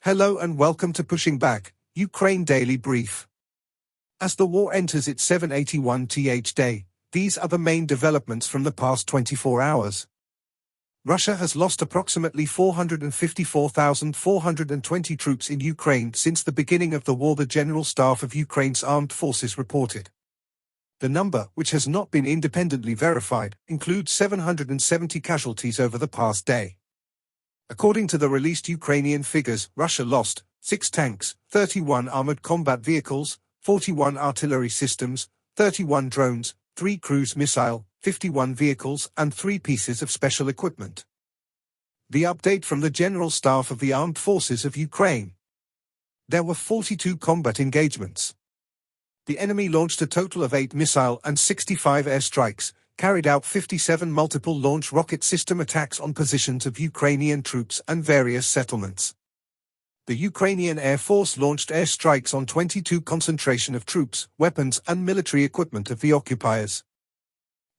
Hello and welcome to Pushing Back, Ukraine Daily Brief. As the war enters its 781th day, these are the main developments from the past 24 hours. Russia has lost approximately 454,420 troops in Ukraine since the beginning of the war, the General Staff of Ukraine's armed forces reported. The number, which has not been independently verified, includes 770 casualties over the past day. According to the released Ukrainian figures, Russia lost 6 tanks, 31 armored combat vehicles, 41 artillery systems, 31 drones, 3 cruise missiles, 51 vehicles, and 3 pieces of special equipment. The update from the General Staff of the Armed Forces of Ukraine. There were 42 combat engagements. The enemy launched a total of 8 missile and 65 airstrikes, carried out 57 multiple launch rocket system attacks on positions of Ukrainian troops and various settlements. The Ukrainian Air Force launched airstrikes on 22 concentration of troops, weapons and military equipment of the occupiers.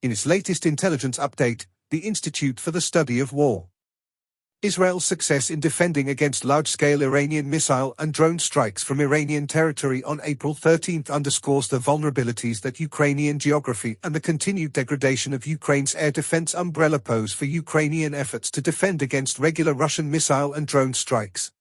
In its latest intelligence update, the Institute for the Study of War. Israel's success in defending against large-scale Iranian missile and drone strikes from Iranian territory on April 13 underscores the vulnerabilities that Ukrainian geography and the continued degradation of Ukraine's air defense umbrella pose for Ukrainian efforts to defend against regular Russian missile and drone strikes.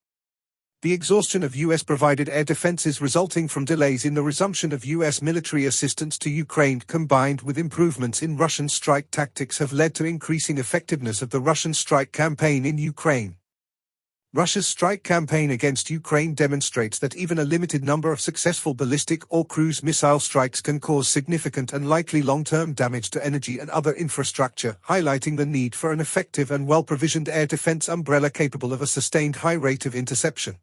The exhaustion of U.S.-provided air defenses resulting from delays in the resumption of U.S. military assistance to Ukraine combined with improvements in Russian strike tactics have led to increasing effectiveness of the Russian strike campaign in Ukraine. Russia's strike campaign against Ukraine demonstrates that even a limited number of successful ballistic or cruise missile strikes can cause significant and likely long-term damage to energy and other infrastructure, highlighting the need for an effective and well-provisioned air defense umbrella capable of a sustained high rate of interception.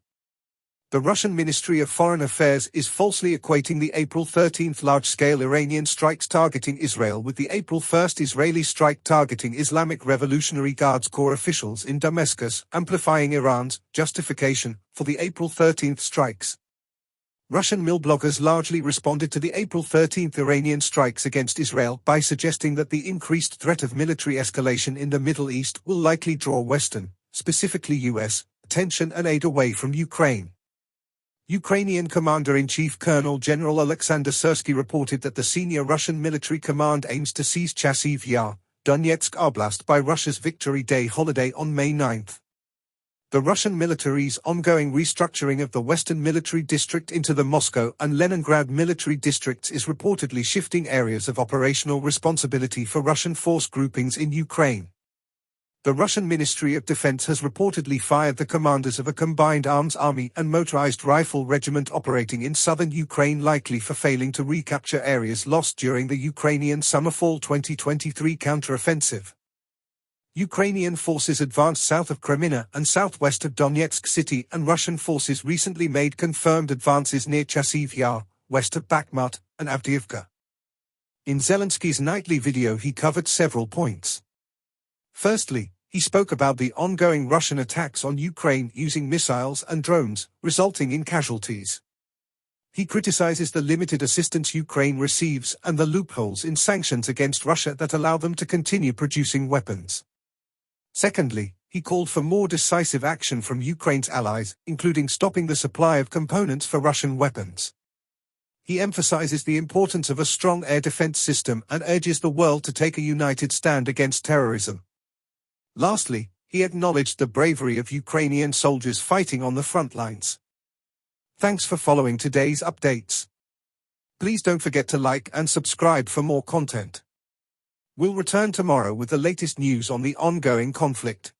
The Russian Ministry of Foreign Affairs is falsely equating the April 13 large-scale Iranian strikes targeting Israel with the April 1 Israeli strike targeting Islamic Revolutionary Guards Corps officials in Damascus, amplifying Iran's justification for the April 13 strikes. Russian mill bloggers largely responded to the April 13 Iranian strikes against Israel by suggesting that the increased threat of military escalation in the Middle East will likely draw Western, specifically U.S., attention and aid away from Ukraine. Ukrainian Commander-in-Chief Colonel General Alexander Syrsky reported that the senior Russian military command aims to seize Chasiv Yar, Donetsk Oblast by Russia's Victory Day holiday on May 9. The Russian military's ongoing restructuring of the Western Military District into the Moscow and Leningrad military districts is reportedly shifting areas of operational responsibility for Russian force groupings in Ukraine. The Russian Ministry of Defense has reportedly fired the commanders of a combined arms army and motorized rifle regiment operating in southern Ukraine, likely for failing to recapture areas lost during the Ukrainian summer-fall 2023 counteroffensive. Ukrainian forces advanced south of Crimea and southwest of Donetsk city, and Russian forces recently made confirmed advances near Chasiv Yar, west of Bakhmut, and Avdiivka. In Zelensky's nightly video he covered several points. Firstly, he spoke about the ongoing Russian attacks on Ukraine using missiles and drones, resulting in casualties. He criticizes the limited assistance Ukraine receives and the loopholes in sanctions against Russia that allow them to continue producing weapons. Secondly, he called for more decisive action from Ukraine's allies, including stopping the supply of components for Russian weapons. He emphasizes the importance of a strong air defense system and urges the world to take a united stand against terrorism. Lastly, he acknowledged the bravery of Ukrainian soldiers fighting on the front lines. Thanks for following today's updates. Please don't forget to like and subscribe for more content. We'll return tomorrow with the latest news on the ongoing conflict.